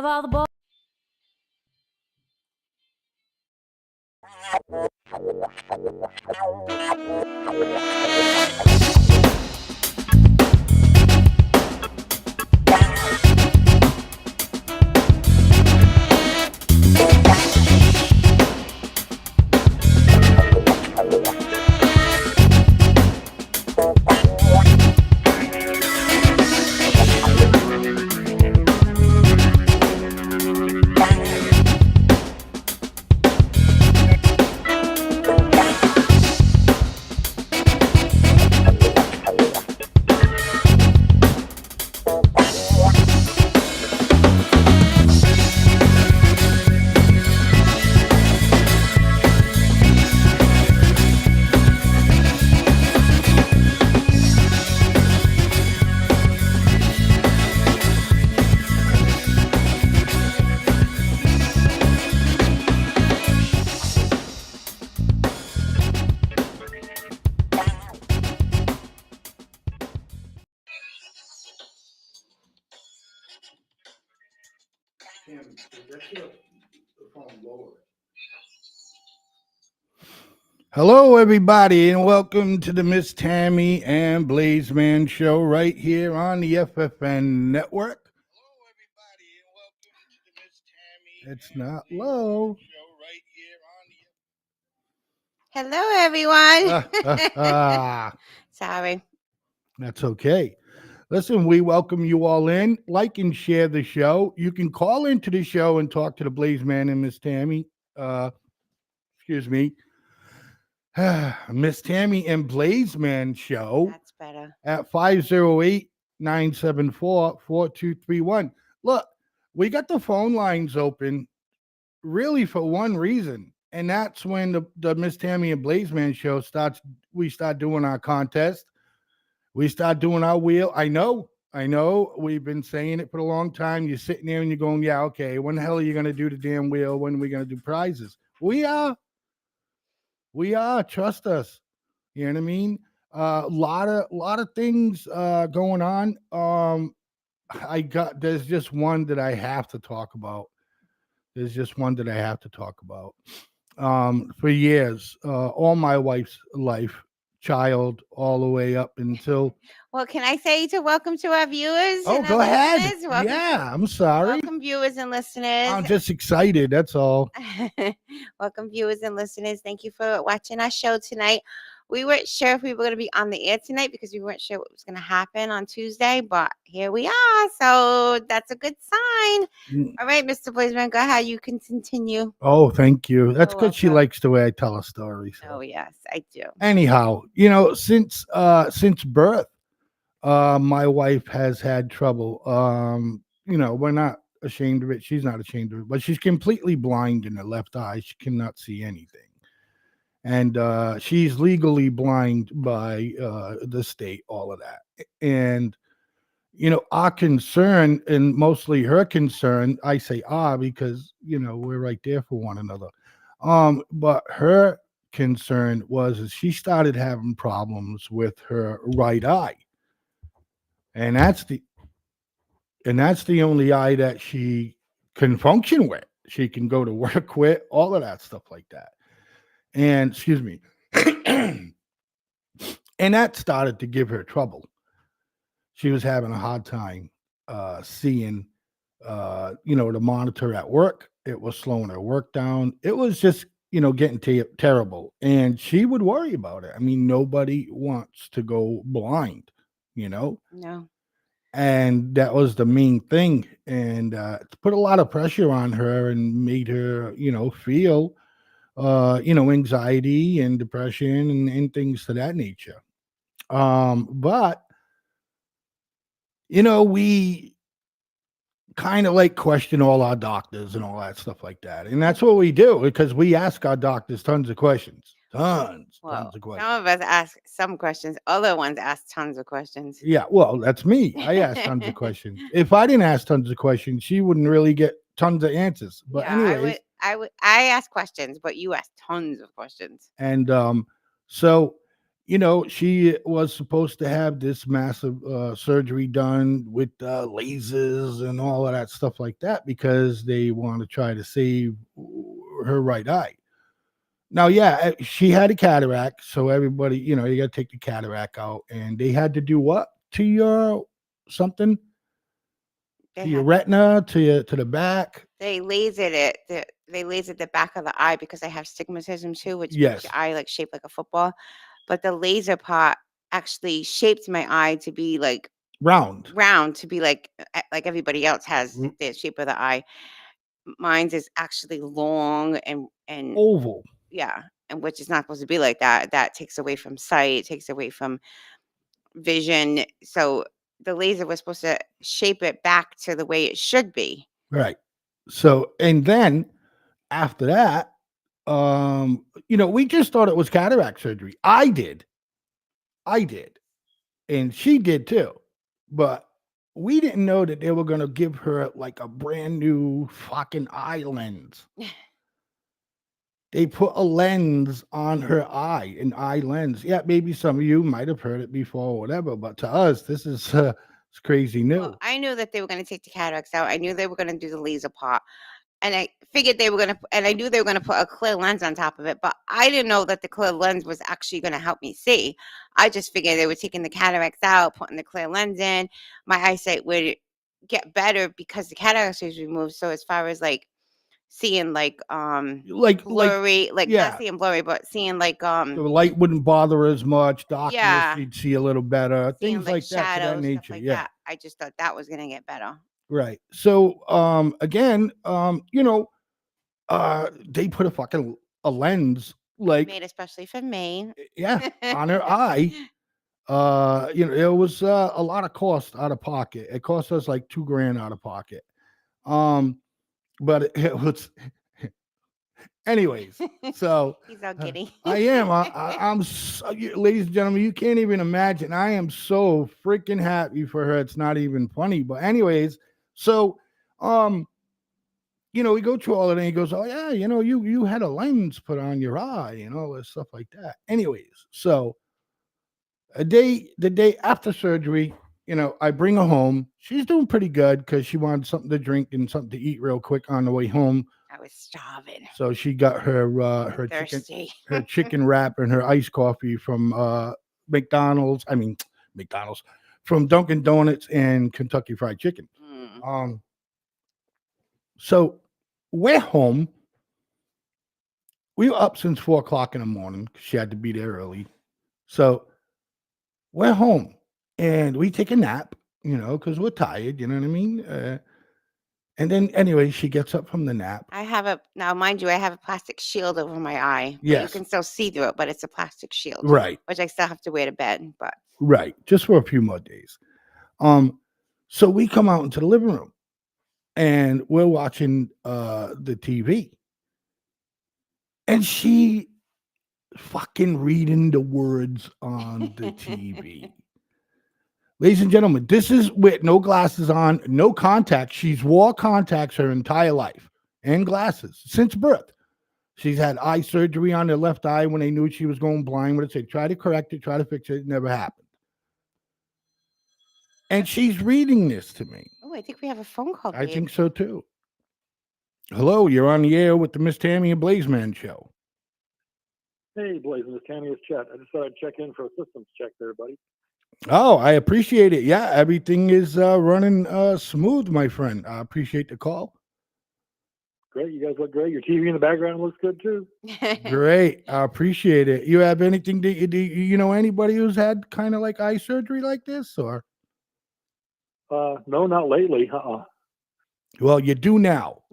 of all the boys. Hello, everybody, and welcome to the Miss Tammy and Blaizeman show right here on the FFN network. Hello, everybody, and welcome to the Miss Tammy. It's not low. Show right here on Hello, everyone. Sorry. That's okay. Listen, we welcome you all in. Like and share the show. You can call into the show and talk to the Blaizeman and Miss Tammy. Excuse me. Miss Tammy and Blaizeman show. That's better. At 508-974-4231. Look, we got the phone lines open really for one reason, and that's when the Miss Tammy and Blaizeman show starts. We start doing our contest. We start doing our wheel. I know. We've been saying it for a long time. You're sitting there and you're going, yeah, okay. When the hell are you going to do the damn wheel? When are we going to do prizes? We are. Trust us. You know what I mean? Lot of things going on. There's just one that I have to talk about. For years, all my wife's life, child, all the way up until. Well, can I say to welcome to our viewers? Oh, and go our ahead. listeners? Welcome, Yeah, I'm sorry. welcome, viewers and listeners. I'm just excited. That's all. Welcome, viewers and listeners. Thank you for watching our show tonight. We weren't sure if we were going to be on the air tonight because we weren't sure what was going to happen on Tuesday, but here we are. So that's a good sign. All right, Mr. Blaizeman, go ahead. You can continue. Oh, thank you. That's You're good. She welcome. likes the way I tell a story. So. Oh, yes, I do. Anyhow, since birth, my wife has had trouble. We're not ashamed of it. She's not ashamed of it, but she's completely blind in her left eye. She cannot see anything. And she's legally blind by the state, all of that. And, our concern, and mostly her concern, I say because, we're right there for one another. But her concern is she started having problems with her right eye. And that's the only eye that she can function with. She can go to work with, all of that stuff like that. And excuse me. And that started to give her trouble. She was having a hard time seeing the monitor at work. It was slowing her work down. It was just getting terrible. And she would worry about it. I mean, nobody wants to go blind, No. And that was the main thing. And it put a lot of pressure on her and made her, feel, anxiety and depression and things to that nature. But, we kind of like question all our doctors and all that stuff like that. And that's what we do because we ask our doctors tons of questions. Tons of questions. Some of us ask some questions. Other ones ask tons of questions. Yeah, well, that's me. I ask tons of questions. If I didn't ask tons of questions, she wouldn't really get tons of answers. But anyways, I ask questions, but you ask tons of questions. And so she was supposed to have this massive surgery done with lasers and all of that stuff like that because they want to try to save her right eye. Now, yeah, she had a cataract, so everybody, you got to take the cataract out, and they had to do what to your something They to your had retina to the back. they lasered it. They lasered the back of the eye because I have stigmatism too, which makes your Yes, eye like shaped like a football. But the laser part actually shaped my eye to be like round, round, to be like everybody else has r- the shape of the eye. Mine's is actually long and oval. yeah, and which is not supposed to be like that. That takes away from sight, takes away from vision. So the laser was supposed to shape it back to the way it should be. Right. So, and then after that, we just thought it was cataract surgery. I did, and she did too, but we didn't know that they were gonna give her like a brand new fucking eye lens. They put a lens on her eye, an eye lens. Yeah, maybe some of you might have heard it before or whatever, but to us, this is it's crazy Well, new. I knew that they were going to take the cataracts out. I knew they were going to do the laser part, and I figured they were going to, and I knew they were going to put a clear lens on top of it. But I didn't know that the clear lens was actually going to help me see. I just figured they were taking the cataracts out, putting the clear lens in. My eyesight would get better because the cataracts was removed. So as far as like seeing Like, blurry, like not yeah, seeing blurry, but seeing the light wouldn't bother her as much. Darkness, yeah, she'd see a little better. seeing Things like like that to that shadows, stuff nature. like Yeah, that. I just thought that was going to get better. right. So, again, they put a lens, like, Made especially for me. yeah, on her eye. It was a lot of cost out of pocket. It cost us like 2 grand out of pocket. Um, but it was, anyways. So He's all giddy. I am. I'm, ladies and gentlemen, you can't even imagine. I am so freaking happy for her. It's not even funny. But anyways, so um, we go through all of it, and he goes, "Oh yeah, you had a lens put on your eye, and all this stuff like that." Anyways, so the day after surgery, I bring her home. She's doing pretty good because she wanted something to drink and something to eat real quick on the way home. I was starving So she got her and her chicken thirsty. her chicken wrap and her iced coffee from McDonald's. I mean McDonald's, from Dunkin' Donuts and Kentucky Fried Chicken. Mm. Um, so we're home. We were up since 4 o'clock in the morning 'cause she had to be there early. So we're home and we take a nap, because we're tired. You know what I mean? And then anyway, she gets up from the nap. I have now, mind you, I have a plastic shield over my eye, but you Yes, can still see through it, but it's a plastic shield, right, which I still have to wear to bed. But right. Just for a few more days. Um, so we come out into the living room and we're watching the TV, and she fucking reading the words on the TV. Ladies and gentlemen, this is with no glasses on, no contacts. She's wore contacts her entire life and glasses since birth. She's had eye surgery on her left eye when they knew she was going blind. Would say, try to correct it, try to fix it. It never happened. And she's reading this to me. oh, I think we have a phone call, I babe. think so too. Hello, you're on the air with the Miss Tammy and Blaizeman show. Hey, Blaizeman, it's Tammy, it's Chet. I just thought I'd check in for a systems check there, buddy. Oh, I appreciate it. Yeah, everything is running smooth, my friend. I appreciate the call. Great, you guys look great. Your TV in the background looks good too. Great. I appreciate it. You have anything do you know anybody who's had kind of like eye surgery like this, or? No, not lately. Well, you do now,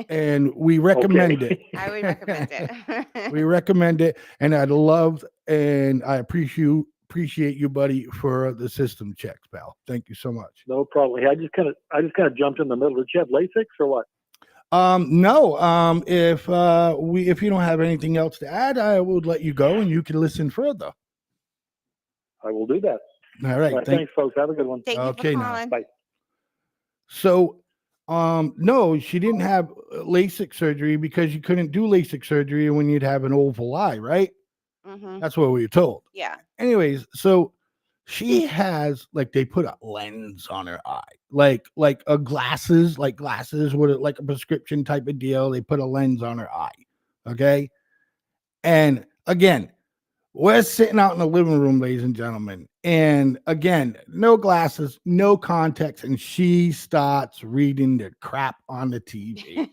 and we recommend Okay. I would recommend it. it. We recommend it, and I'd love and I appreciate you, buddy, for the system checks, pal. Thank you so much. No problem. Hey, I just kind of jumped in the middle. Did you have LASIK or what? No. If you don't have anything else to add, I would let you go, and you can listen further. I will do that. All right. Thanks, folks. Have a good one. Thank Okay, you for now. calling. Bye. So, no, she didn't have LASIK surgery because you couldn't do LASIK surgery when you'd have an oval eye, right? Mm-hmm. That's what we were told. Yeah. Anyways, so she has like they put a lens on her eye, like a glasses, like glasses with like a prescription type of deal. They put a lens on her eye. Okay. And again, we're sitting out in the living room, ladies and gentlemen. And again, no glasses, no context. And she starts reading the crap on the TV.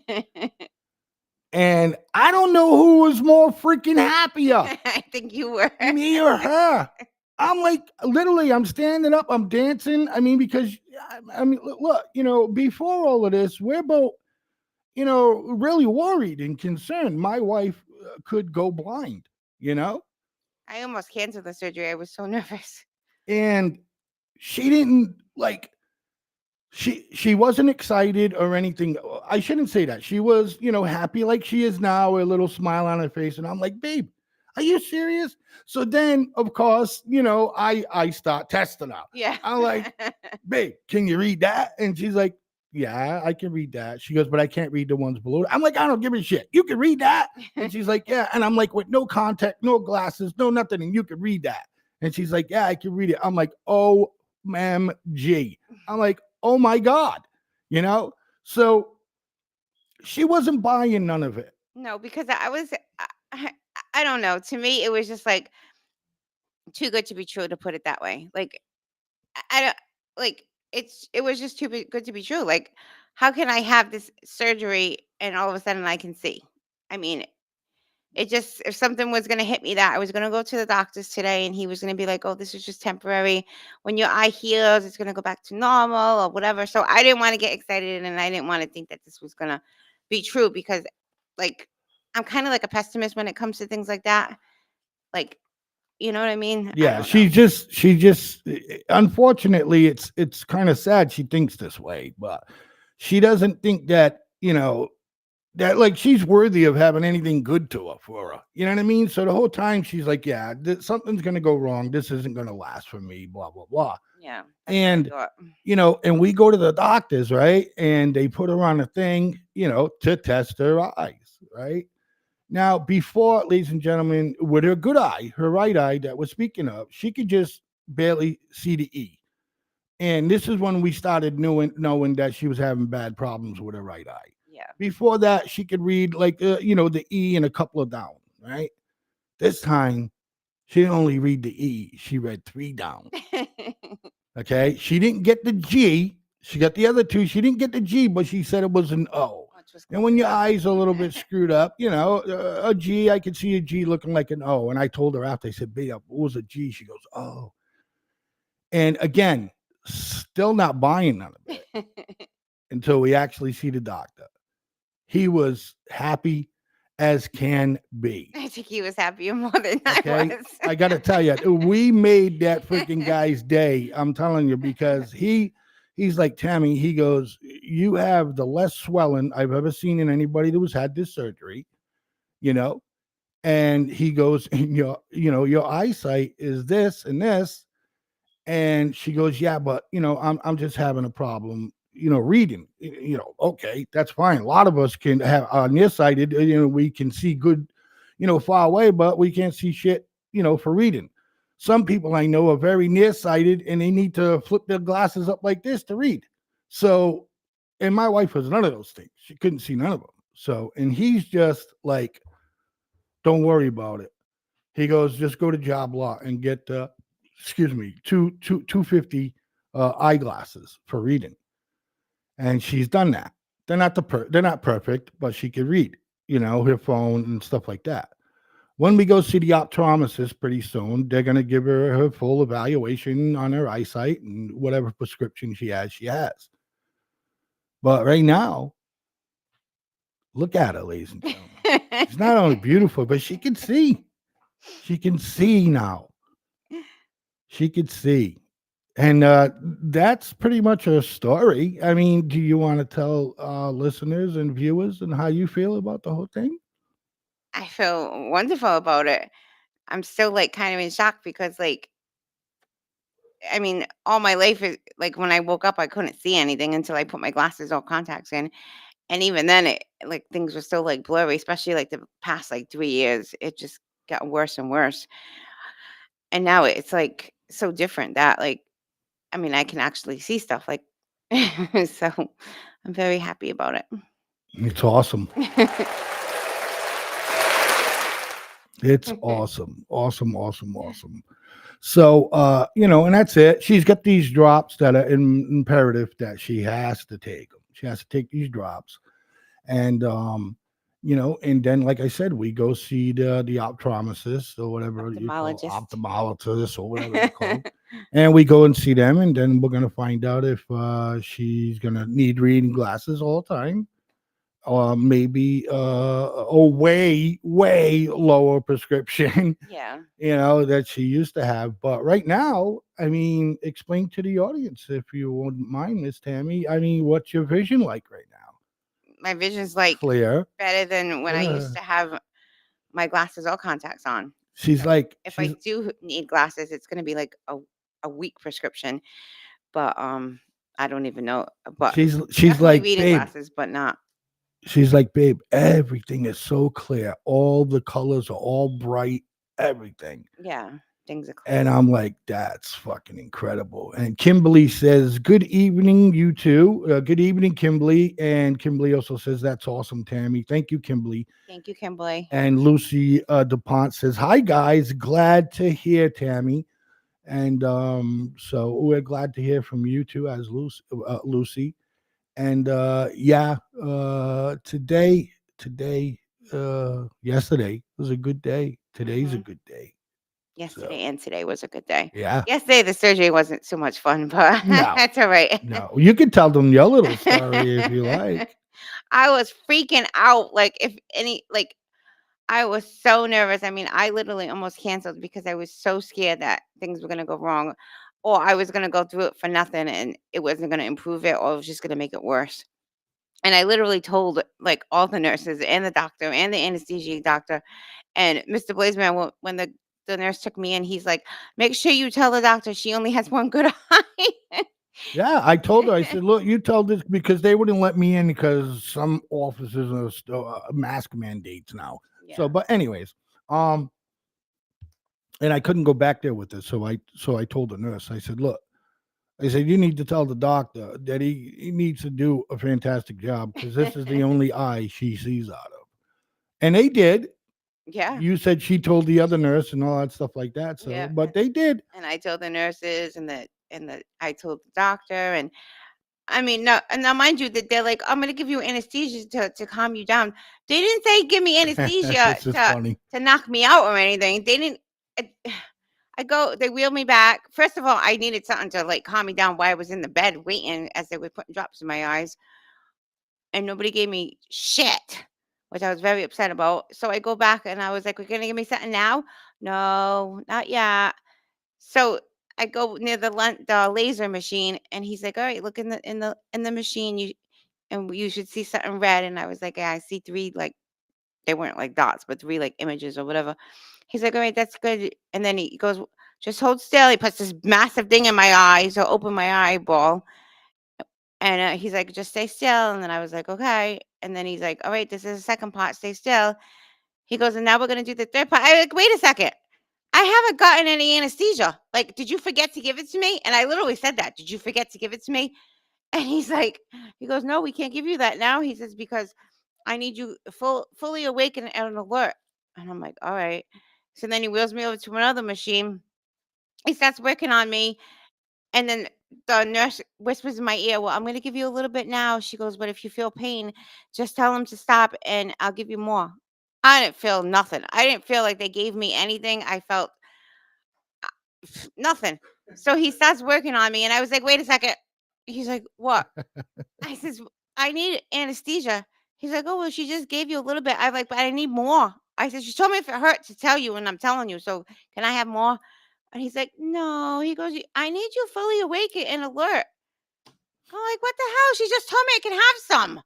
And I don't know who was more freaking happier, I think you were. me or her. I'm like, literally, I'm standing up, I'm dancing. I mean, because I mean, look, before all of this, we're both, really worried and concerned. My wife could go blind, I almost canceled the surgery. I was so nervous. and she didn't like. She wasn't excited or anything. I shouldn't say that. She was, happy like she is now, a little smile on her face. And I'm like, babe, are you serious? So then, of course, I start testing her. Yeah. I'm like, babe, can you read that? And she's like, yeah, I can read that. She goes, but I can't read the ones below. I'm like, I don't give a shit. You can read that. And she's like, yeah. And I'm like, with no contact, no glasses, no nothing. And you can read that. And she's like, yeah, I can read it. I'm like, OMG. I'm like, oh my God, So she wasn't buying none of it. No, because I don't know. To me, it was just like too good to be true, to put it that way. Like, I don't like it was just good to be true. Like, how can I have this surgery and all of a sudden I can see? I mean, it just, if something was going to hit me, that I was going to go to the doctor's today and he was going to be like, oh, this is just temporary. When your eye heals, it's going to go back to normal or whatever. So I didn't want to get excited and I didn't want to think that this was going to be true because, like, I'm kind of like a pessimist when it comes to things like that. Like, you know what I mean? I Yeah, don't she know. just unfortunately it's kind of sad she thinks this way, but she doesn't think that, that like she's worthy of having anything good to her for her. You know what I mean? So the whole time she's like, yeah, something's going to go wrong. This isn't going to last for me, blah blah blah. Yeah. And and we go to the doctors, right? And they put her on a thing, to test her eyes, right? Now, before, ladies and gentlemen, with her good eye, her right eye that we're speaking of, she could just barely see the E. And this is when we started knowing that she was having bad problems with her right eye. Yeah. Before that, she could read like, the E and a couple of down, right? This time, she didn't only read the E, she read 3 down. Okay. She didn't get the G. She got the other 2. She didn't get the G, but she said it was an O. And when your eyes are a little bit screwed up, a G, I could see a G looking like an O. And I told her after, I said, babe, what was a G? She goes, oh. And again, still not buying none of it until we actually see the doctor. He was happy as can be. I think he was happier more than I was. I got to tell you, we made that freaking guy's day. I'm telling you, because he's like, Tammy, he goes, you have the less swelling I've ever seen in anybody that was had this surgery, and he goes, and your eyesight is this and this. And she goes, yeah, but I'm just having a problem, reading, okay, that's fine. A lot of us can have nearsighted, we can see good, far away, but we can't see shit, for reading. Some people I know are very nearsighted and they need to flip their glasses up like this to read. So, and my wife was none of those things. She couldn't see none of them. So, and he's just like, don't worry about it. He goes, just go to job lot and get, 250 eyeglasses for reading. And she's done that. They're not perfect, but she can read, her phone and stuff like that. When we go see the optometrist pretty soon, they're going to give her full evaluation on her eyesight and whatever prescription she has. But right now, look at her, ladies and gentlemen. She's not only beautiful, but she can see. She can see now. She could see. And that's pretty much her story. I mean, do you want to tell listeners and viewers and how you feel about the whole thing? I feel wonderful about it. I'm still like kind of in shock because, like, I mean, all my life is like when I woke up, I couldn't see anything until I put my glasses or contacts in. And even then, it like things were still like blurry, especially like the past like 3 years. It just getting worse and worse. And now it's like so different that like I mean I can actually see stuff like so I'm very happy about it. It's awesome. It's awesome. Awesome, awesome, awesome. So, and that's it. She's got these drops that are imperative that she has to take them. She has to take these drops. And, and then, like I said, we go see the optometrist or whatever you call Ophthalmologist. ophthalmologist or whatever they're called. And we go and see them. And then we're going to find out if she's going to need reading glasses all the time. Or maybe a way, way lower prescription, Yeah. that she used to have. But right now, I mean, explain to the audience if you wouldn't mind, Miss Tammy. I mean, what's your vision like right now? My vision's like Clear. better than when I used Yeah. to have my glasses or contacts on. She's So like, if I do need glasses, it's gonna be like a week prescription. But I don't even know. But she's definitely like, reading babe. glasses, but not. She's like, babe, everything is so clear. All the colors are all bright, everything. Yeah, things are clear. And I'm like, that's fucking incredible. And Kimberly says, good evening, you two. Good evening, Kimberly. And Kimberly also says, that's awesome, Tammy. Thank you, Kimberly. Thank you, Kimberly. And Lucy DuPont says, hi, guys. Glad to hear, Tammy. And so we're glad to hear from you too, as Lucy. And yesterday was a good day. Today's a good day. Yesterday and today was a good day. Yeah. Yesterday the surgery wasn't so much fun, but No. that's all right. No, you can tell them your little story if you like. I was freaking out. I was so nervous. I mean, I literally almost canceled because I was so scared that things were going to go wrong or I was going to go through it for nothing and it wasn't going to improve it or it was just going to make it worse. And I literally told like all the nurses and the doctor and the anesthesia doctor and Mr. Blaizeman, when the nurse took me in, he's like, make sure you tell the doctor she only has one good eye. Yeah, I told her. I said, "Look, you tell this because they wouldn't let me in because some offices are still mask mandates now." Yeah. So, but anyways, and I couldn't go back there with this, so I told the nurse. I said, "Look, I said you need to tell the doctor that he needs to do a fantastic job because this is the only eye she sees out of." And they did. Yeah. You said she told the other nurse and all that stuff like that. So, Yeah. but they did. And I told the nurses and I told the doctor and I mean no and now mind you that they're like, I'm gonna give you anesthesia to calm you down. They didn't say give me anesthesia This is funny. to knock me out or anything. They didn't they wheeled me back. First of all, I needed something to like calm me down while I was in the bed waiting as they were putting drops in my eyes. And nobody gave me shit, which I was very upset about. So I go back and I was like, we're gonna give me something now? No, not yet. So I go near the laser machine, and he's like, "All right, look in the machine. You should see something red." And I was like, "Yeah, I see three like they weren't like dots, but three like images or whatever." He's like, "All right, that's good." And then he goes, "Just hold still." He puts this massive thing in my eye, so open my eyeball, and he's like, "Just stay still." And then I was like, "Okay." And then he's like, "All right, this is the second part. Stay still." He goes, "And now we're gonna do the third part." I like, wait a second. I haven't gotten any anesthesia. Like, did you forget to give it to me? And I literally said that. Did you forget to give it to me? And he's like, he goes, no, we can't give you that now. He says, because I need you fully awake and alert. And I'm like, all right. So then he wheels me over to another machine. He starts working on me. And then the nurse whispers in my ear, well, I'm going to give you a little bit now. She goes, but if you feel pain, just tell him to stop and I'll give you more. I didn't feel nothing. I didn't feel like they gave me anything. I felt nothing. So he starts working on me, and I was like, "Wait a second." He's like, "What?" I says, "I need anesthesia." He's like, "Oh well, she just gave you a little bit." I'm like, "But I need more." I said, "She told me if it hurt to tell you, and I'm telling you. So can I have more?" And he's like, "No." He goes, "I need you fully awake and alert." I'm like, "What the hell?" She just told me I can have some.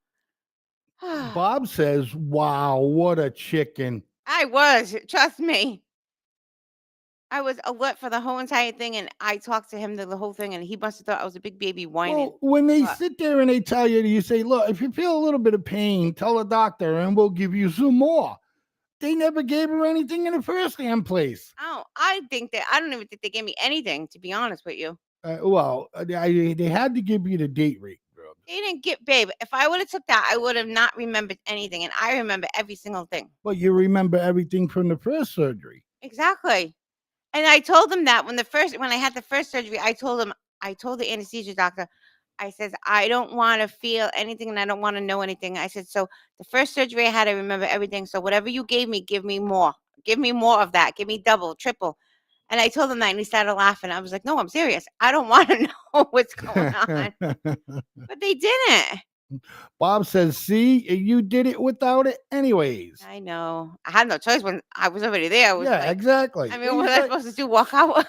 Bob says, wow, what a chicken. I was, trust me. I was alert for the whole entire thing, and I talked to him the whole thing, and he must have thought I was a big baby whining. Well, when they But sit there and they tell you, you say, look, if you feel a little bit of pain, tell the doctor and we'll give you some more. they never gave her anything in the first damn place. Oh, I don't even think they gave me anything, to be honest with you. They had to give you the date rate, bro. They didn't get, babe. If I would have took that, I would have not remembered anything, and I remember every single thing. But you remember everything from the first surgery. Exactly. And I told them that when I had the first surgery, I told the anesthesia doctor, I says, I don't want to feel anything and I don't want to know anything. I said, so the first surgery I had, I remember everything. So whatever you gave me, give me more. Give me more of that. Give me double, triple. And I told him that and he started laughing. I was like, no, I'm serious. I don't want to know what's going on. But they didn't. Bob says, see, you did it without it anyways. I know. I had no choice when I was already there. I was Yeah, exactly. I mean, what was I supposed to do? Walk out?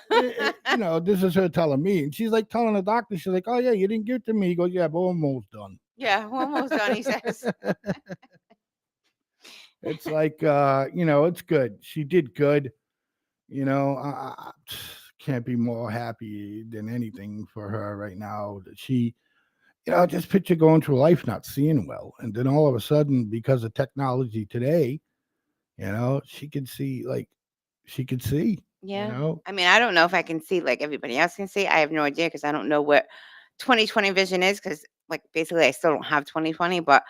This is her telling me. And she's like telling the doctor, she's like, oh, yeah, you didn't give it to me. He goes, yeah, but we're almost done. Yeah, we're almost done, he says. It's like, it's good. She did good. I can't be more happy than anything for her right now that she, just picture going through life not seeing well. And then all of a sudden, because of technology today, she could see. Yeah. I mean, I don't know if I can see like everybody else can see. I have no idea because I don't know what 20/20 vision is because, like, basically I still don't have 20/20, but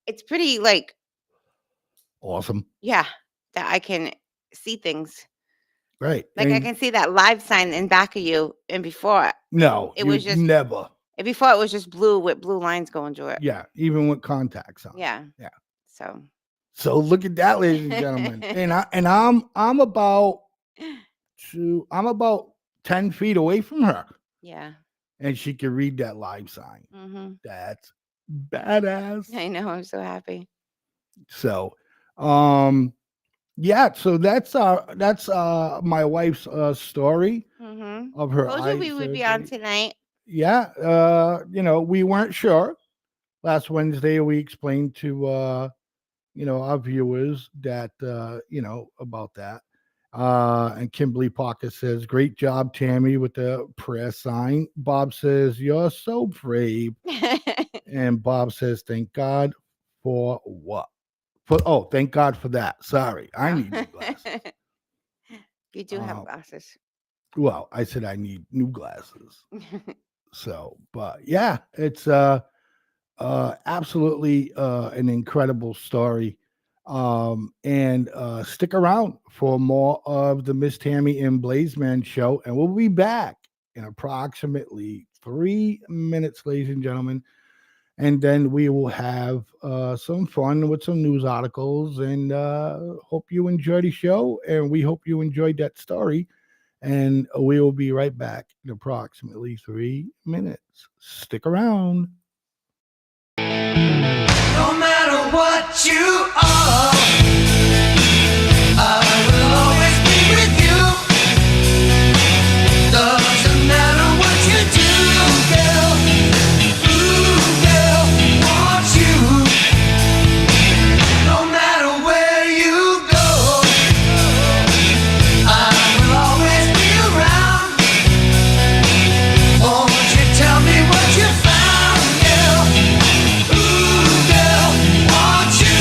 it's pretty, like, awesome. Yeah, that I can see things. Right. Like, I can see that live sign in back of you, and before it was just never. Before it was just blue with blue lines going through it. Yeah, even with contacts on. Yeah. Yeah. So look at that, ladies and gentlemen. and I'm about 10 feet away from her. Yeah. And she can read that live sign. Mm-hmm. That's badass. I know. I'm so happy. So, yeah. So that's my wife's story of her. Told you we would be on tonight. Yeah. We weren't sure. Last Wednesday, we explained to our viewers that about that. And Kimberly Parker says, great job, Tammy, with the prayer sign. Bob says, you're so brave. And Bob says, thank God for what? Thank God for that. Sorry, I need new glasses. You do have glasses. Well, I said I need new glasses. So, but yeah, it's absolutely an incredible story. And stick around for more of the Miss Tammy and Blaizeman show, and we'll be back in approximately 3 minutes, ladies and gentlemen. And then we will have some fun with some news articles, and hope you enjoy the show, and we hope you enjoyed that story. And we will be right back in approximately 3 minutes. Stick around. No matter what you are, I will always be with you. Doesn't matter what you do, girl. Ooh, girl, want you. No matter where you go, I will always be around. Won't you tell me what you found, girl? Ooh, girl, want you.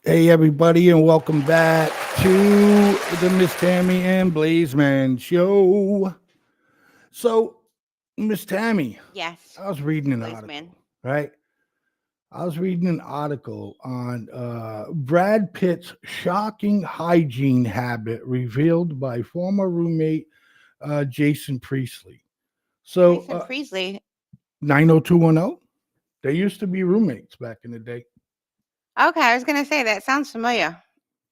Hey, everybody, and welcome back to the Miss Tammy and Blaizeman show. So, Miss Tammy, Yes. I was reading an Blaizeman. article, right? I was reading an article on Brad Pitt's shocking hygiene habit revealed by former roommate Jason Priestley. So, Jason Priestley. 90210, they used to be roommates back in the day. Okay, I was gonna say that sounds familiar.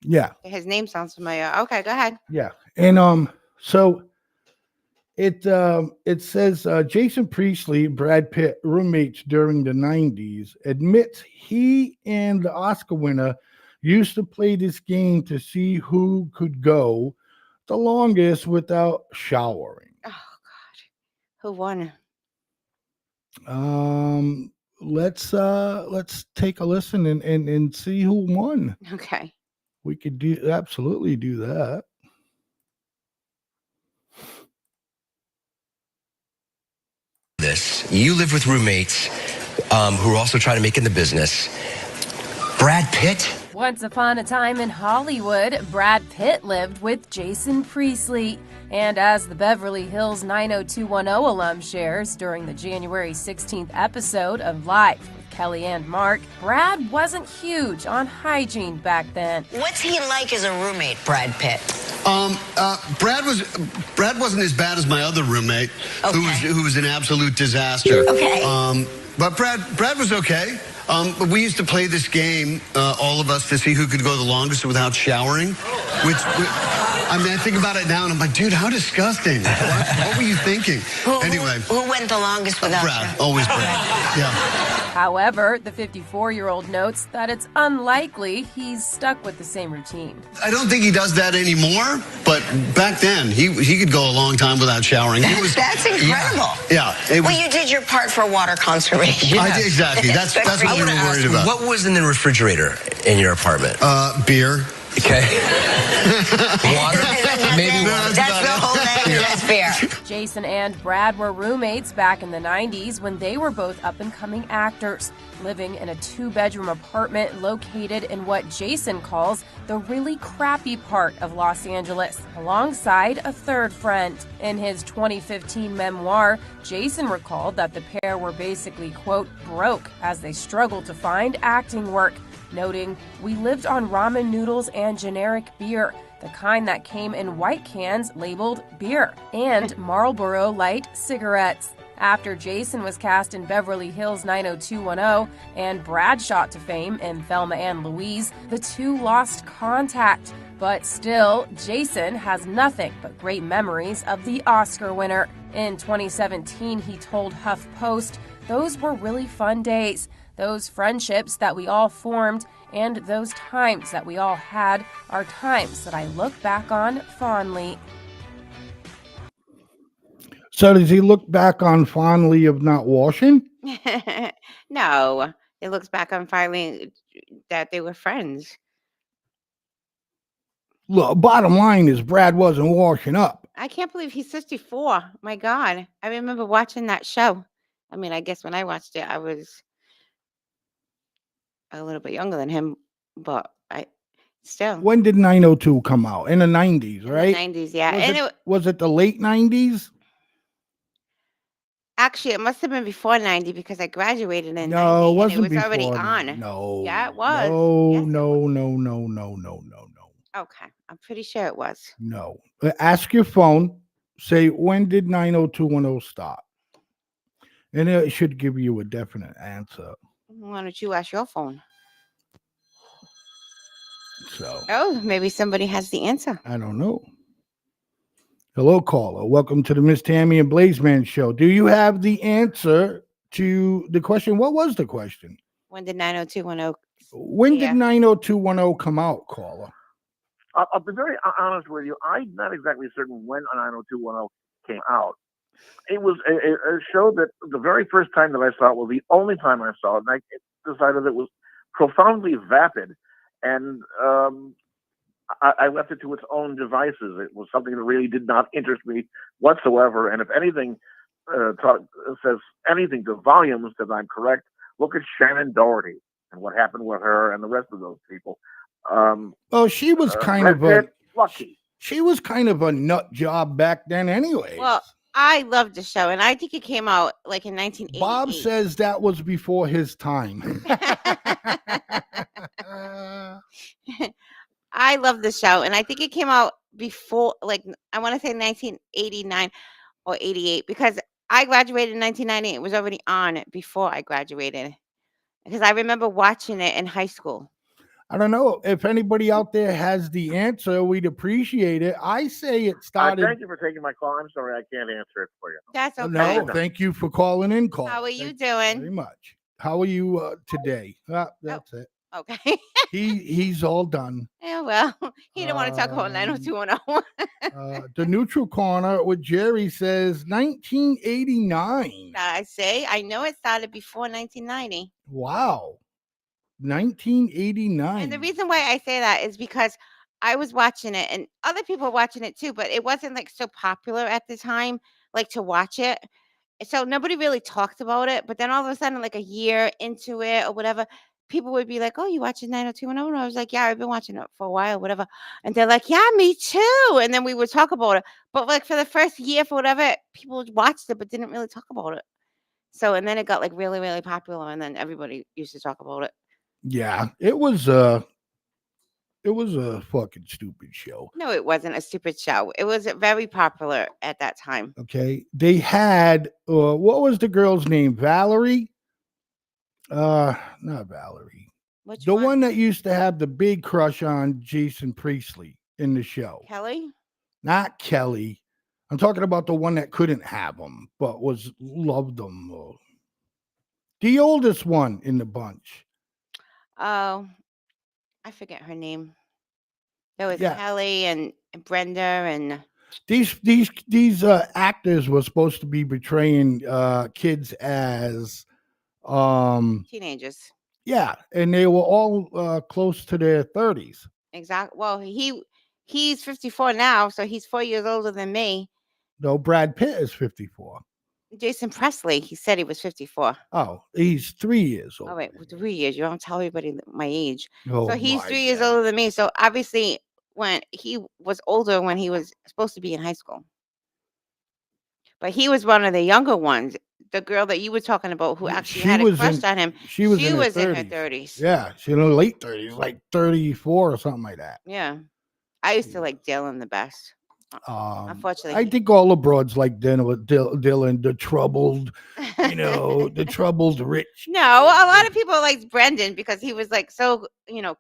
Yeah. His name sounds familiar. Okay, go ahead. Yeah. And so it says Jason Priestley, Brad Pitt roommates during the 90s, admits he and the Oscar winner used to play this game to see who could go the longest without showering. Oh God, who won? Let's take a listen and see who won. Okay. We could absolutely do that. You live with roommates who are also trying to make it in the business. Brad Pitt? Once upon a time in Hollywood, Brad Pitt lived with Jason Priestley. And as the Beverly Hills 90210 alum shares during the January 16th episode of Live with Kelly and Mark, Brad wasn't huge on hygiene back then. What's he like as a roommate, Brad Pitt? Brad wasn't as bad as my other roommate, Okay. who was an absolute disaster. Okay. But Brad was okay. But we used to play this game, all of us, to see who could go the longest without showering. I mean, I think about it now, and I'm like, dude, how disgusting. What were you thinking? Anyway. Who went the longest without Brad. you? Always Brad. Yeah. However, the 54-year-old notes that it's unlikely he's stuck with the same routine. I don't think he does that anymore, but back then, he could go a long time without showering. That's incredible. Yeah. Well, you did your part for water conservation. I did, exactly. That's Good what for we you. were worried about. What was in the refrigerator in your apartment? Beer. Okay. Water? Maybe That's water. the whole thing. That's fair. Jason and Brad were roommates back in the 90s when they were both up-and-coming actors, living in a 2-bedroom apartment located in what Jason calls the really crappy part of Los Angeles, alongside a third friend. In his 2015 memoir, Jason recalled that the pair were basically, quote, broke as they struggled to find acting work, noting, "We lived on ramen noodles and generic beer, the kind that came in white cans labeled beer, and Marlboro Light cigarettes." After Jason was cast in Beverly Hills 90210 and Brad shot to fame in Thelma and Louise, the two lost contact. But still, Jason has nothing but great memories of the Oscar winner. In 2017, he told HuffPost, "Those were really fun days. Those friendships that we all formed and those times that we all had are times that I look back on fondly." So does he look back on fondly of not washing? No, it looks back on finally that they were friends. Look, bottom line is Brad wasn't washing up. I can't believe he's 54. My God. I remember watching that show. I mean, I guess when I watched it, I was a little bit younger than him, but I still. When did 902 come out? In the 90s, In right? the 90s, yeah. Was And it the late 90s? Actually, it must have been before 90 because I graduated in 90 No, it and it wasn't was already before. on. No. Yeah, it was. No, Yes, it no, was. no, no, no, no, no, no. Okay, I'm pretty sure it was. No. Ask your phone. Say, when did 90210 start? And it should give you a definite answer. Why don't you ask your phone? So Oh, maybe somebody has the answer. I don't know. Hello, caller. Welcome to the Miss Tammy and Blaizeman show. Do you have the answer to the question? What was the question? When did 90210? When did Yeah. 90210 come out, caller? I'll be very honest with you. I'm not exactly certain when 90210 came out. It was a show that the very first time that I saw it was the only time I saw it, and I decided it was profoundly vapid, and I left it to its own devices. It was something that really did not interest me whatsoever, and if anything says anything to volumes that I'm correct, look at Shannon Doherty and what happened with her and the rest of those people. Oh, she was kind Brad of a Pitt, lucky. she was kind of a nut job back then, anyway. Well, I loved the show, and I think it came out like in 1988. Bob says that was before his time. I love the show, and I think it came out before, like, I want to say 1989 or 88, because I graduated in 1990. It was already on before I graduated, because I remember watching it in high school. I don't know if anybody out there has the answer. We'd appreciate it. I say it started. Thank you for taking my call. I'm sorry I can't answer it for you. That's okay. No, thank you for calling in, caller. How are you Thank you very doing? much. How are you today? That's it. Okay. He's all done. Yeah, well, he didn't want to talk about 90210. The neutral corner with Jerry says 1989. I say, I know it started before 1990. Wow. 1989. And the reason why I say that is because I was watching it and other people were watching it too, but it wasn't like so popular at the time, like to watch it. So nobody really talked about it. But then all of a sudden, like a year into it or whatever, people would be like, "Oh, you watching 90210?" And I was like, "Yeah, I've been watching it for a while, whatever." And they're like, "Yeah, me too." And then we would talk about it. But like for the first year, for whatever, people watched it but didn't really talk about it. So and then it got like really, really popular, and then everybody used to talk about it. Yeah, it was a fucking stupid show. No, it wasn't a stupid show. It was very popular at that time. Okay. They had what was the girl's name? Valerie? Not Valerie. Which The one that used to have the big crush on Jason Priestley in the show. Kelly? Not Kelly. I'm talking about the one that couldn't have him, but loved him. The oldest one in the bunch. Oh, I forget her name. There was Yeah. Kelly and Brenda and These actors were supposed to be portraying kids as teenagers. yeah, and they were all close to their 30s. Exactly. Well, he's 54 now, so he's 4 years older than me. No, Brad Pitt is 54. Jason Presley, he said he was 54. Oh, he's 3 years old. Oh wait, 3 years. You don't tell everybody my age. Oh, So he's my 3 years God. older than me. So obviously, when he was older, when he was supposed to be in high school, but he was one of the younger ones. The girl that you were talking about, who actually had a crush on him, She was she in was her in her 30s. 30s. Yeah, she's in her late 30s, like 34 or something like that. Yeah, I used to like Dylan the best. Unfortunately, I think all the broads like Dylan, the troubled, the troubled rich. No, a lot of people liked Brendan because he was like so,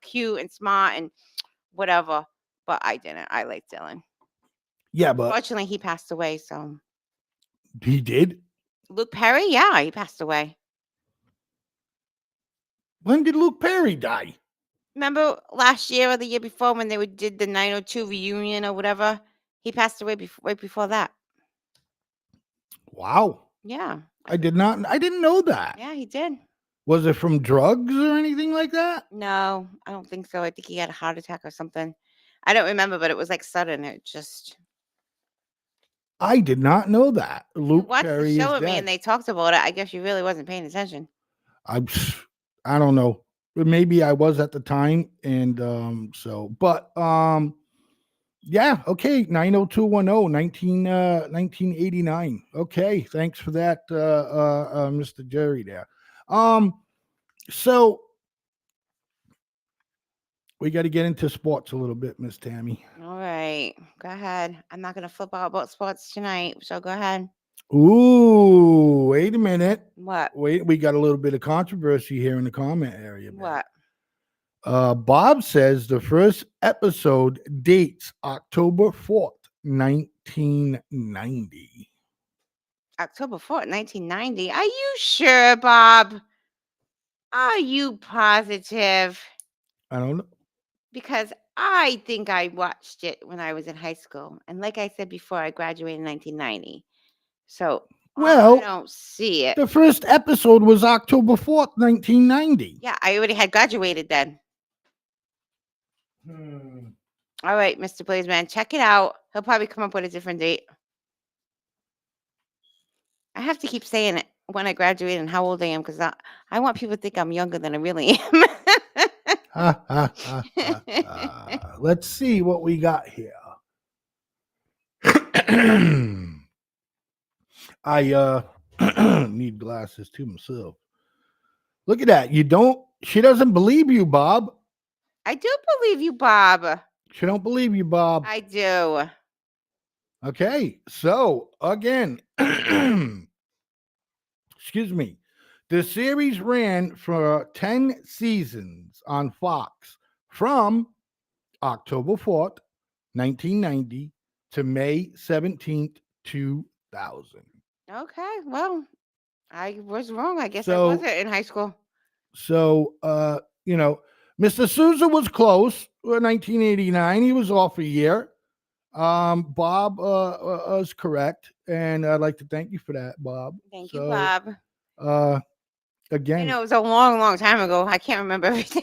cute and smart and whatever. But I didn't. I liked Dylan. Yeah, but Unfortunately, he passed away. So he did. Luke Perry, yeah, he passed away. When did Luke Perry die? Remember last year or the year before when they did the 902 reunion or whatever? He passed away right before that. Wow. Yeah. I didn't know that. Yeah, he did. Was it from drugs or anything like that? No, I don't think so. I think he had a heart attack or something. I don't remember, but it was like sudden. It just. I did not know that. Luke Watched Perry the show is with me dead. and they talked about it. I guess you really wasn't paying attention. I don't know. Maybe I was at the time, and but Yeah, okay. 90210 1989. Okay, thanks for that, Mr. Jerry there. So we got to get into sports a little bit, Miss Tammy. All right. Go ahead. I'm not going to flip out about sports tonight. So go ahead. Ooh, wait a minute. What? Wait, we got a little bit of controversy here in the comment area, man. What? Bob says the first episode dates October 4th, 1990. October 4th, 1990. Are you sure, Bob? Are you positive? I don't know. Because I think I watched it when I was in high school. And like I said before, I graduated in 1990. So I Well, don't see it. the first episode was October 4th, 1990. Yeah, I already had graduated then. All right, Mr. Blaizeman, check it out. He'll probably come up with a different date. I have to keep saying it when I graduate and how old I am because I want people to think I'm younger than I really am. Ha, ha, ha, ha, ha. Let's see what we got here. I need glasses too myself. Look at that. She doesn't believe you, Bob. I do believe you, Bob. She don't believe you, Bob. I do. Okay. So again, excuse me. The series ran for 10 seasons on Fox from October 4th, 1990 to May 17th, 2000. Okay, well, I was wrong. I guess I So- wasn't in high school. So, Mr. Souza was close. 1989. He was off a year. Bob was correct, and I'd like to thank you for that, Bob. Thank you, So, Bob. Again, You know, it was a long, long time ago. I can't remember everything.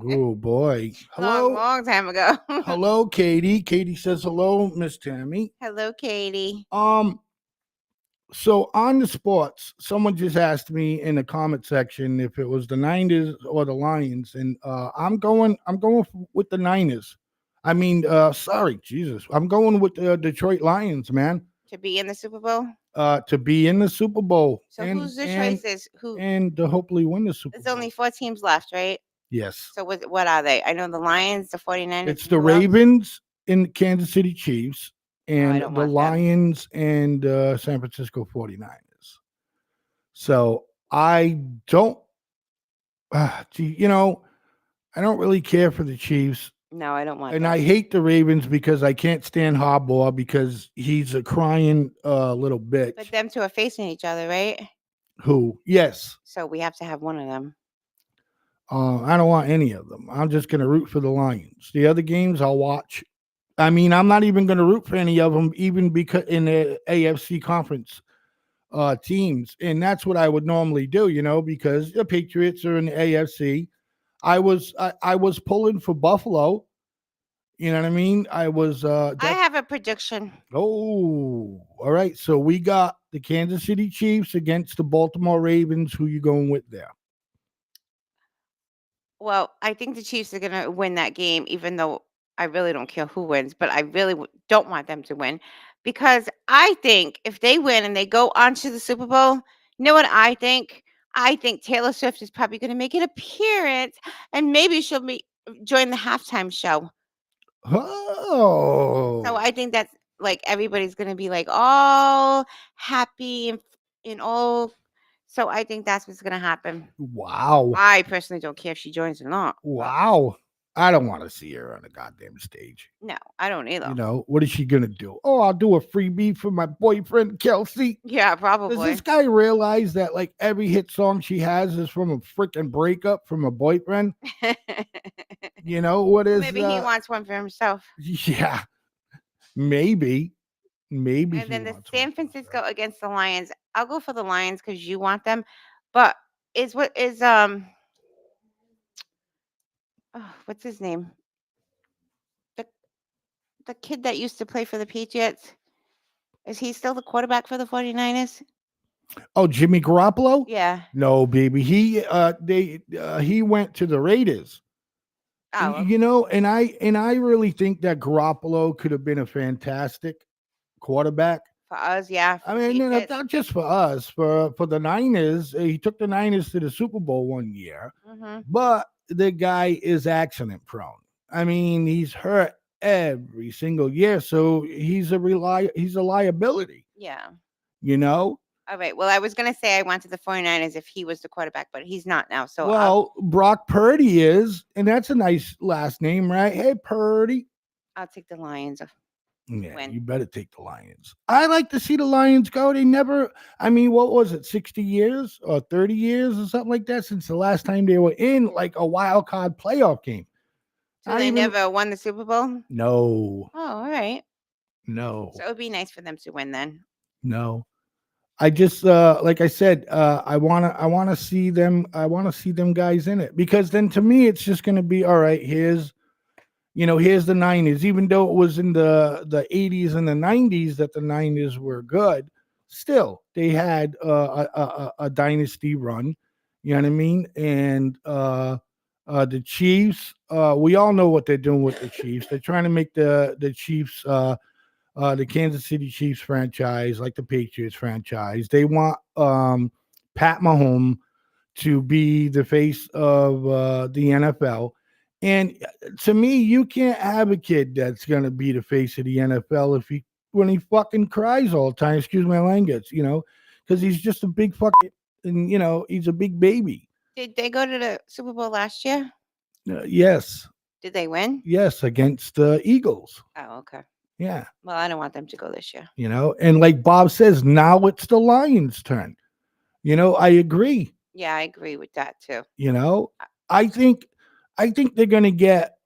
oh boy. long, Hello, long time ago. hello, Katie. Katie says hello, Miss Tammy. Hello, Katie. So on the sports, someone just asked me in the comment section if it was the Niners or the Lions, and I'm going with the Niners. I mean, sorry, Jesus, I'm going with the Detroit Lions, man. To be in the Super Bowl. To be in the Super Bowl. So who's the choices? Who? And to hopefully win the Super There's Bowl. only 4 teams left, right? Yes. So what are they? I know the Lions, the 49ers. It's the who else? Ravens and Kansas City Chiefs and don't the want them. Lions and San Francisco 49ers. So I don't, I don't really care for the Chiefs. No, I don't want And them. I hate the Ravens because I can't stand Harbaugh because he's a crying little bitch. But them two are facing each other, right? Who? Yes. So we have to have one of them. I don't want any of them. I'm just going to root for the Lions. The other games I'll watch. I mean, I'm not even going to root for any of them, even because in the AFC conference teams. And that's what I would normally do, because the Patriots are in the AFC. I was pulling for Buffalo. You know what I mean? I was. I have a prediction. Oh, all right. So we got the Kansas City Chiefs against the Baltimore Ravens. Who you going with there? Well, I think the Chiefs are going to win that game, even though I really don't care who wins, but I really don't want them to win because I think if they win and they go on to the Super Bowl, you know what I think? I think Taylor Swift is probably going to make an appearance and maybe she'll join the halftime show. Oh. So I think that's like everybody's going to be like all happy and all. So I think that's what's going to happen. Wow. I personally don't care if she joins or not. but Wow. I don't want to see her on a goddamn stage. No, I don't either. What is she gonna do? Oh, I'll do a freebie for my boyfriend Kelsey. Yeah, Does probably. this guy realize that like every hit song she has is from a freaking breakup from a boyfriend? What is? Maybe he wants one for himself. Yeah, maybe. And he then the wants San one for Francisco himself. against the Lions. I'll go for the Lions because you want them. But what's his name? The kid that used to play for the Patriots. Is he still the quarterback for the 49ers? Oh, Jimmy Garoppolo? Yeah. No, baby. He went to the Raiders. Oh, You know, and I really think that Garoppolo could have been a fantastic quarterback. for us, yeah. For I the mean, you know, Patriots. not just for us, for the Niners. He took the Niners to the Super Bowl one year, Mm-hmm. but the guy is accident prone. I mean, he's hurt every single year, so he's a liability. Yeah. You know. All right. Well, I was going to say I wanted the 49ers if he was the quarterback, but he's not now. So Well, Brock Purdy is, and that's a nice last name, right? Hey, Purdy. I'll take the Lions. Yeah, Win. you better take the Lions. I like to see the Lions go. They never, I mean, what was it, 60 years or 30 years or something like that since the last time they were in like a wild card playoff game? So Not they even- never won the Super Bowl? No, Oh, all right. no, So it would be nice for them to win then. no. I just like I said, I wanna see them. I want to see them guys in it because then to me it's just gonna be all right. Here's the Niners. Even though it was in the 80s and the 90s that the Niners were good, still they had a dynasty run. You know what I mean? And the Chiefs, we all know what they're doing with the Chiefs. They're trying to make the Chiefs the Kansas City Chiefs franchise like the Patriots franchise. They want Pat Mahomes to be the face of the NFL. And to me, you can't have a kid that's gonna be the face of the NFL when he fucking cries all the time. Excuse my language, because he's just a big fucking, and he's a big baby. Did they go to the Super Bowl last year? Yes, Did they win? yes, against the Eagles. Oh, okay. Yeah, Well, I don't want them to go this year. and like Bob says, now it's the Lions' turn. I agree. Yeah, I agree with that too. I think they're going to get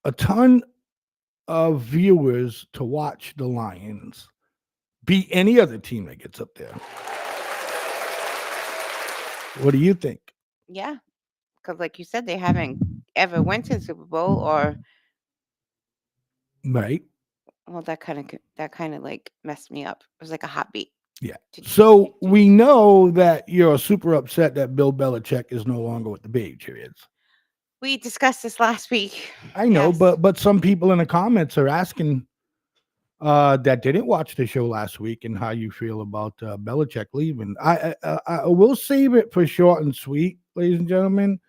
a ton of viewers to watch the Lions beat any other team that gets up there. What do you think? Yeah, because like you said, they haven't ever went to the Super Bowl, or Right? well, that kind of like messed me up. It was like a hot beat. Yeah. So we know that you're super upset that Bill Belichick is no longer with the Patriots. We discussed this last week. I know, Yes. but some people in the comments are asking that didn't watch the show last week and how you feel about Belichick leaving. I will save it for short and sweet, ladies and gentlemen.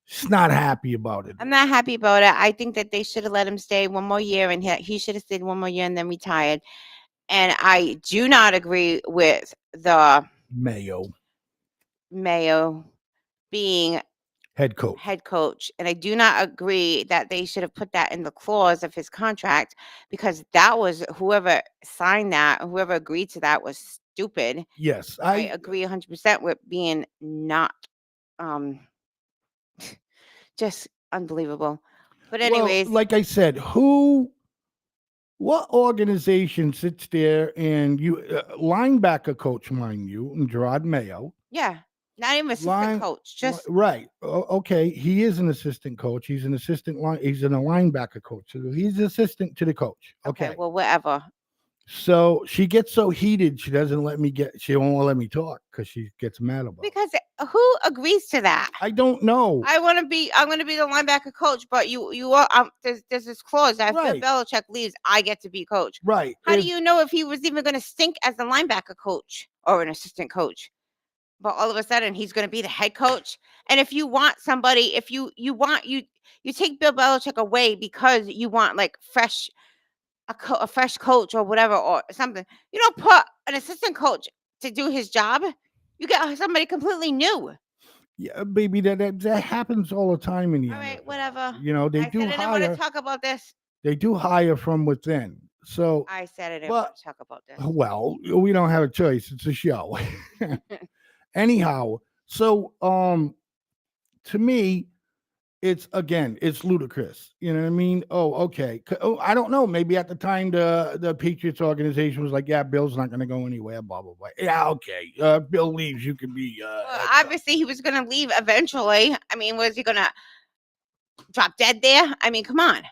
Just not happy about it. I'm not happy about it. I think that they should have let him stay one more year, and he should have stayed one more year and then retired. And I do not agree with the Mayo being head coach. And I do not agree that they should have put that in the clause of his contract, because that was whoever signed that, whoever agreed to that was stupid. Yes, I agree 100% with being not just unbelievable. But anyways, well, like I said, what organization sits there and you linebacker coach, mind you, and Gerard Mayo? yeah, not even assistant coach, just right. Okay, he is an assistant coach. He's an assistant line. He's a linebacker coach. So he's assistant to the coach. Okay. well, whatever. So she gets so heated, she won't let me talk because she gets mad about it. Because who agrees to that? I don't know. I'm gonna be the linebacker coach, but you are there's this clause that Right. if Bill Belichick leaves, I get to be coach. Right. How do you know if he was even gonna stink as the linebacker coach or an assistant coach? But all of a sudden he's gonna be the head coach. And if you want somebody, if you take Bill Belichick away because you want like a fresh coach or whatever or something. You don't put an assistant coach to do his job. You get somebody completely new. Yeah, baby, that happens all the time in the All NFL. right, whatever. They I do said I didn't want hire. to talk about this. They do hire from within. So I said I didn't want to talk about this. well, we don't have a choice. It's a show. Anyhow, so to me, it's ludicrous. You know what I mean? Oh, okay. I don't know. Maybe at the time the Patriots organization was like, yeah, Bill's not going to go anywhere. Blah blah blah. Yeah, okay. Bill leaves, you can be. Well, obviously, he was going to leave eventually. I mean, was he going to drop dead there? I mean, come on.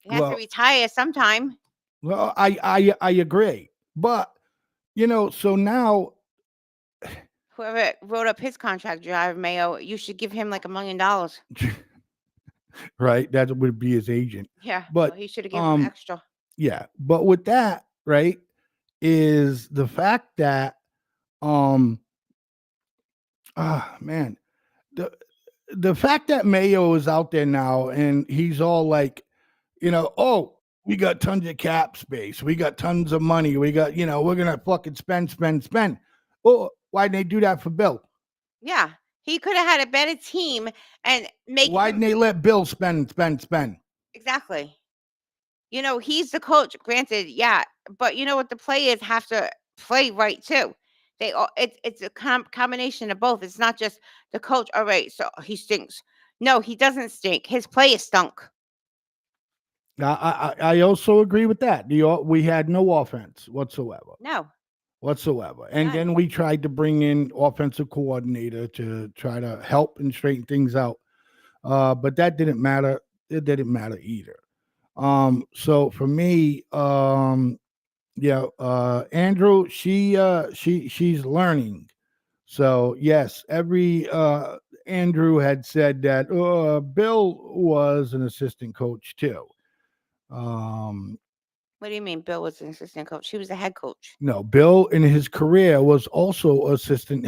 He has to retire sometime. Well, I agree, but so now. Whoever wrote up his contract, Driver Mayo, you should give him like $1 million. right? That would be his agent. Yeah. But Well, he should have given him um, extra. yeah. But with that, right, is the fact that um, man, the the fact that Mayo is out there now and he's all like, oh, we got tons of cap space, we got tons of money, we got, we're gonna fucking spend, spend, spend. Well, why didn't they do that for Bill? Yeah. He could have had a better team and make Why him didn't they let Bill spend, spend, spend? exactly. He's the coach, granted, yeah, but you know what? The players have to play right too. They all it's a combination of both. It's not just the coach. All right, so he stinks. No, he doesn't stink. His players stunk. I also agree with that. We had no offense whatsoever. No, And none. then we tried to bring in offensive coordinator to try to help and straighten things out. But that didn't matter. It didn't matter either. So for me, Andrew, she's learning. So yes, every Andrew had said that Bill was an assistant coach too. Um, What do you mean? Bill was an assistant coach. She was the head coach. no, Bill in his career was also assistant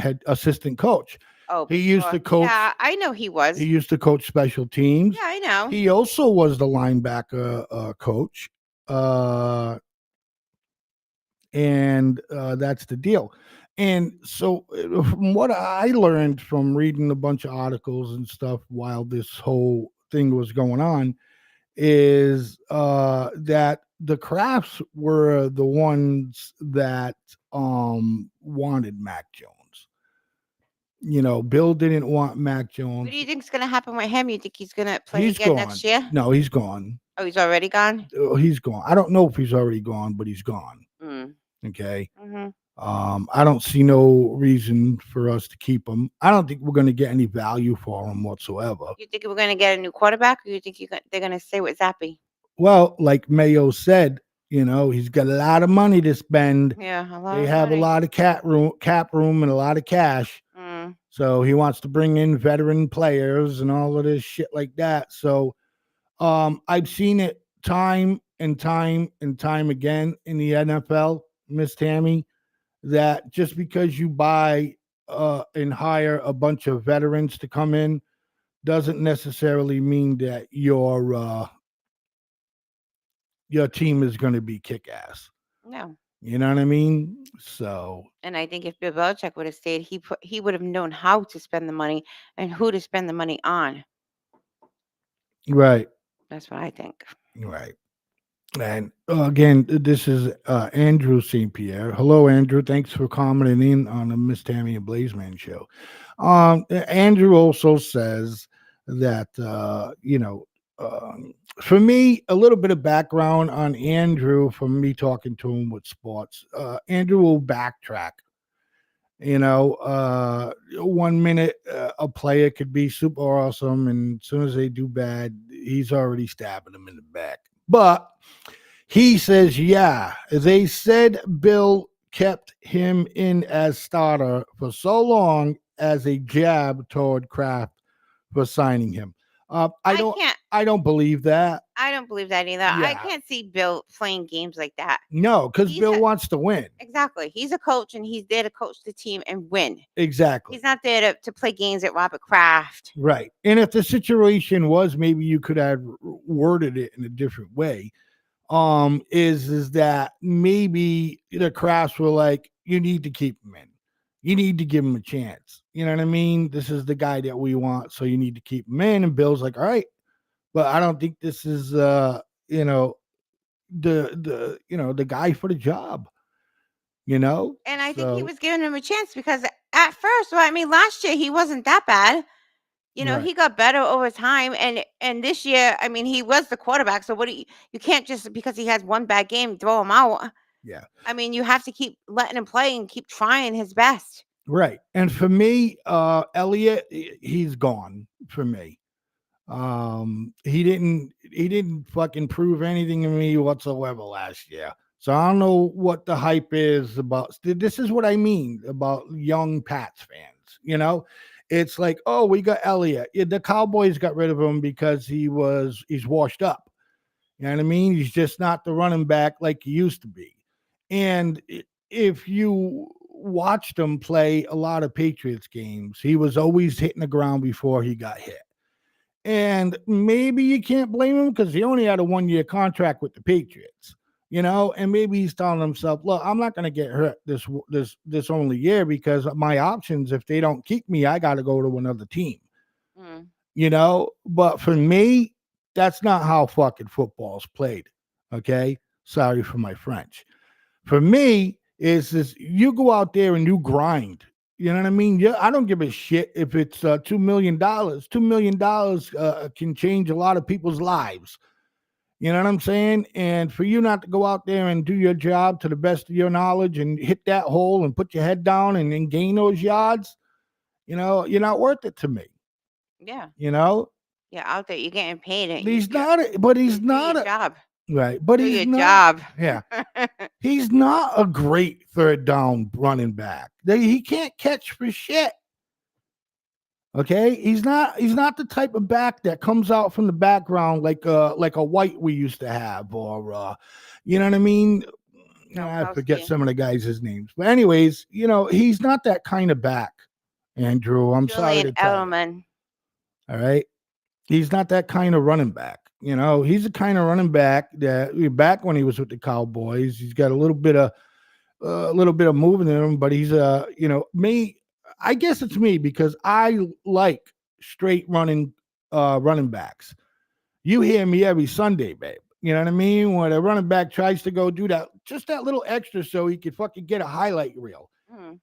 coach. Oh, He used to before. coach. Yeah, I know he was. He used to coach special teams. Yeah, I know. He also was the linebacker coach. And that's the deal. And so, from what I learned from reading a bunch of articles and stuff while this whole thing was going on, is that the Crafts were the ones that wanted Mac Jones. Bill didn't want Mac Jones. What do you think's gonna happen with him? You think he's gonna play He's again gone. next year? No, he's gone. Oh, he's already gone. He's gone. I don't know if he's already gone, but he's gone. Mm. Okay. Mm-hmm. I don't see no reason for us to keep him. I don't think we're going to get any value for him whatsoever. You think we're gonna get a new quarterback, or you think they're gonna stay with Zappy? Well, like Mayo said, he's got a lot of money to spend. Yeah, a lot. They of have money. a lot of cap room, and a lot of cash. Mm. So he wants to bring in veteran players and all of this shit like that. So I've seen it time and time and time again in the NFL, Miss Tammy, that just because you buy and hire a bunch of veterans to come in doesn't necessarily mean that your team is going to be kick ass. No. You know what I mean? So, And I think if Bill Belichick would have stayed, he would have known how to spend the money and who to spend the money on. right, That's what I think. right. And again, this is Andrew St. Pierre. Hello, Andrew. Thanks for commenting in on the Miss Tammy and Blaizeman show. Andrew also says that, for me, a little bit of background on Andrew from me talking to him with sports. Andrew will backtrack. 1 minute a player could be super awesome, and as soon as they do bad, he's already stabbing them in the back. But he says, yeah, they said Bill kept him in as starter for so long as a jab toward Kraft for signing him. I don't believe that. I don't believe that either. I Yeah. can't see Bill playing games like that. No, because He's Bill a- wants to win. Exactly. He's a coach, and he's there to coach the team and win. Exactly. He's not there to play games at Robert Kraft. Right. And if the situation was, maybe you could have worded it in a different way. Is that maybe the Crafts were like, you need to keep him in. You need to give him a chance. You know what I mean? This is the guy that we want, so you need to keep him in. And Bill's like, all right, but I don't think this is the guy for the job. And I think he So- was giving him a chance because at first, last year he wasn't that bad. Right. He got better over time, and this year, he was the quarterback. So you can't just because he has one bad game throw him out. Yeah. You have to keep letting him play and keep trying his best. Right. And for me, Elliot, he's gone for me. He didn't fucking prove anything to me whatsoever last year. So I don't know what the hype is about. This is what I mean about young Pats fans. it's like, oh, we got Elliott. Yeah, the Cowboys got rid of him because he's washed up. You know what I mean? He's just not the running back like he used to be. And if you watched him play a lot of Patriots games, he was always hitting the ground before he got hit. And maybe you can't blame him because he only had a 1-year contract with the Patriots, and maybe he's telling himself, look, I'm not going to get hurt this only year because my options, if they don't keep me, I got to go to another team, but for me, that's not how fucking football's played. Okay. Sorry for my French. For me, is this, you go out there and you grind. You know what I mean? Yeah, I don't give a shit if it's $2 million. $2 million can change a lot of people's lives. You know what I'm saying? And for you not to go out there and do your job to the best of your knowledge and hit that hole and put your head down and then gain those yards, you're not worth it to me. Yeah. Yeah, out there, you're getting paid. He's not a job. Right, but Do he's your not. job. Yeah, he's not a great third down running back. He can't catch for shit. Okay, he's not the type of back that comes out from the background like a White we used to have, or you know what I mean. I forget some of the guys' names, but anyways, he's not that kind of back. Andrew, I'm sorry to tell you. All right, he's not that kind of running back. He's the kind of running back that back when he was with the Cowboys, he's got a little bit of moving in him, but he's me. I guess it's me because I like straight running backs. You hear me every Sunday, babe. You know what I mean? When a running back tries to go do that, just that little extra so he could fucking get a highlight reel.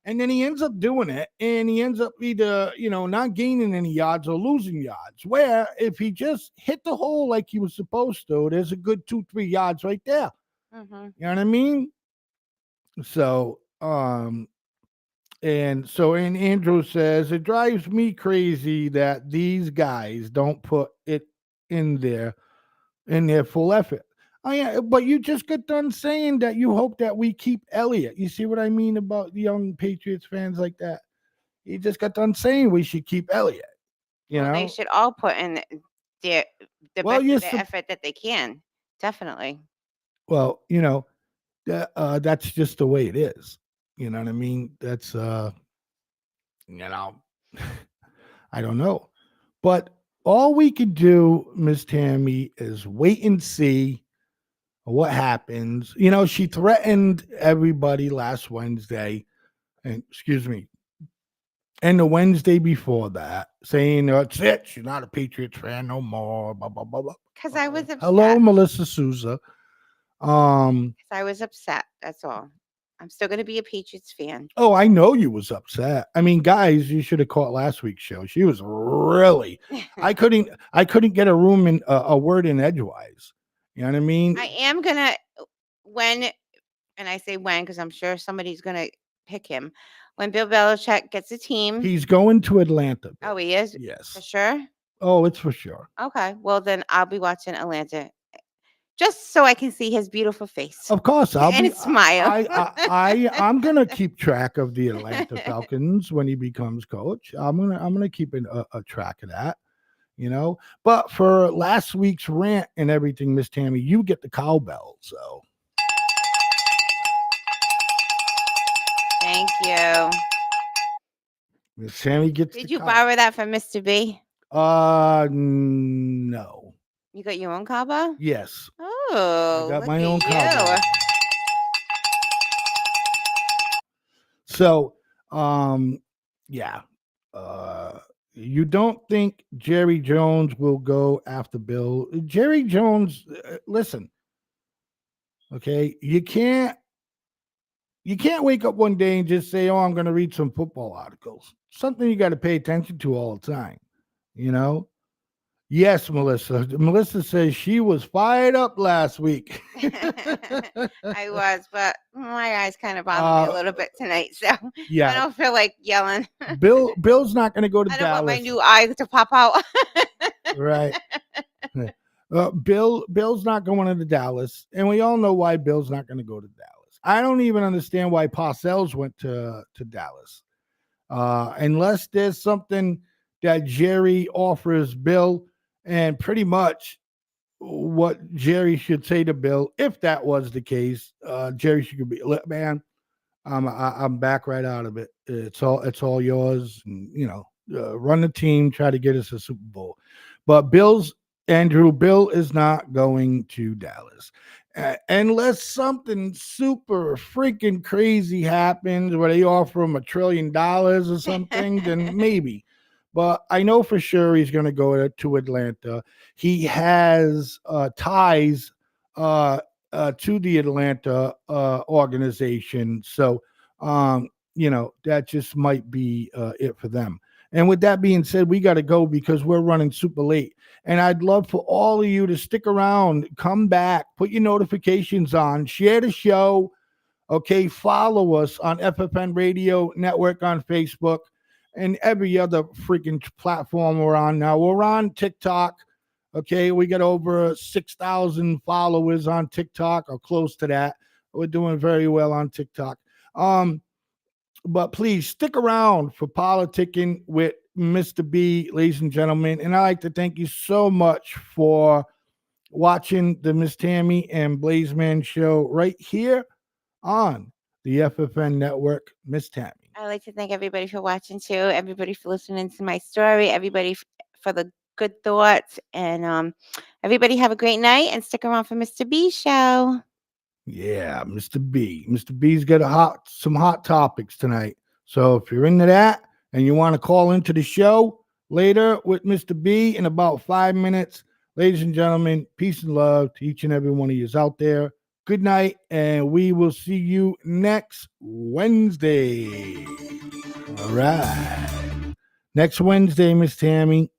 And then he ends up doing it, and he ends up either, not gaining any yards or losing yards. Where if he just hit the hole like he was supposed to, there's a good 2-3 yards right there. You know what I mean? So, and Andrew says, it drives me crazy that these guys don't put it in their full effort. Oh, yeah, but you just got done saying that you hope that we keep Elliott. You see what I mean about the young Patriots fans like that? You just got done saying we should keep Elliott. They should all put in the best of their effort that they can. Definitely. Well, that's just the way it is. You know what I mean? That's I don't know. But all we could do, Miss Tammy, is wait and see what happens. She threatened everybody last Wednesday, and and the Wednesday before that, saying that's it. She's not a Patriots fan no more. Blah blah blah blah. Because I was upset. Hello, Melissa Souza. I was upset. That's all. I'm still going to be a Patriots fan. Oh, I know you was upset. I mean, guys, you should have caught last week's show. She was really. I couldn't get a word in edgewise. You know what I mean? I am gonna and I say when because I'm sure somebody's gonna pick him. When Bill Belichick gets a team, he's going to Atlanta. Oh, he is? Yes. For sure? Oh, it's for sure. Okay. Well, then I'll be watching Atlanta just so I can see his beautiful face. Of course. Smile. I'm going to keep track of the Atlanta Falcons when he becomes coach. I'm going to keep a track of that, But for last week's rant and everything, Miss Tammy, you get the cowbell, so. Thank you. Miss Tammy gets. Did you borrow that from Mr. B? No. You got your own cowbell? Yes. Oh, I got my own cowbell. So, yeah. You don't think Jerry Jones will go after Bill? Jerry Jones, listen. Okay, you can't wake up one day and just say, "Oh, I'm going to read some football articles." Something you got to pay attention to all the time, Yes, Melissa. Melissa says she was fired up last week. I was, but my eyes kind of bother me a little bit tonight, so yeah, I don't feel like yelling. Bill's not going to go to Dallas. I don't want my new eye to pop out. Right. Bill's not going to Dallas, and we all know why Bill's not going to go to Dallas. I don't even understand why Parcells went to Dallas. unless there's something that Jerry offers Bill, and pretty much what Jerry should say to Bill, if that was the case, Jerry should be, "Look, man, I'm back right out of it. It's all yours. And, run the team, try to get us a Super Bowl." But Bill is not going to Dallas. Unless something super freaking crazy happens where they offer him $1 trillion or something, then maybe. But I know for sure he's going to go to Atlanta. He has ties to the Atlanta organization. So, that just might be it for them. And with that being said, we got to go because we're running super late. And I'd love for all of you to stick around, come back, put your notifications on, share the show. Okay, follow us on FFN Radio Network on Facebook and every other freaking platform we're on now. We're on TikTok. Okay, we got over 6,000 followers on TikTok or close to that. We're doing very well on TikTok. But please stick around for Politicking with Mr. B, ladies and gentlemen. And I'd like to thank you so much for watching the Miss Tammy and Blaizeman show right here on the FFN network. Miss Tammy. I'd like to thank everybody for watching too, everybody for listening to my story, everybody for the good thoughts, and everybody have a great night and stick around for Mr. B show. Yeah, Mr. B. Mr. B's got some hot topics tonight. So if you're into that and you want to call into the show later with Mr. B in about 5 minutes, ladies and gentlemen, peace and love to each and every one of you out there. Good night, and we will see you next Wednesday. All right. Next Wednesday, Miss Tammy.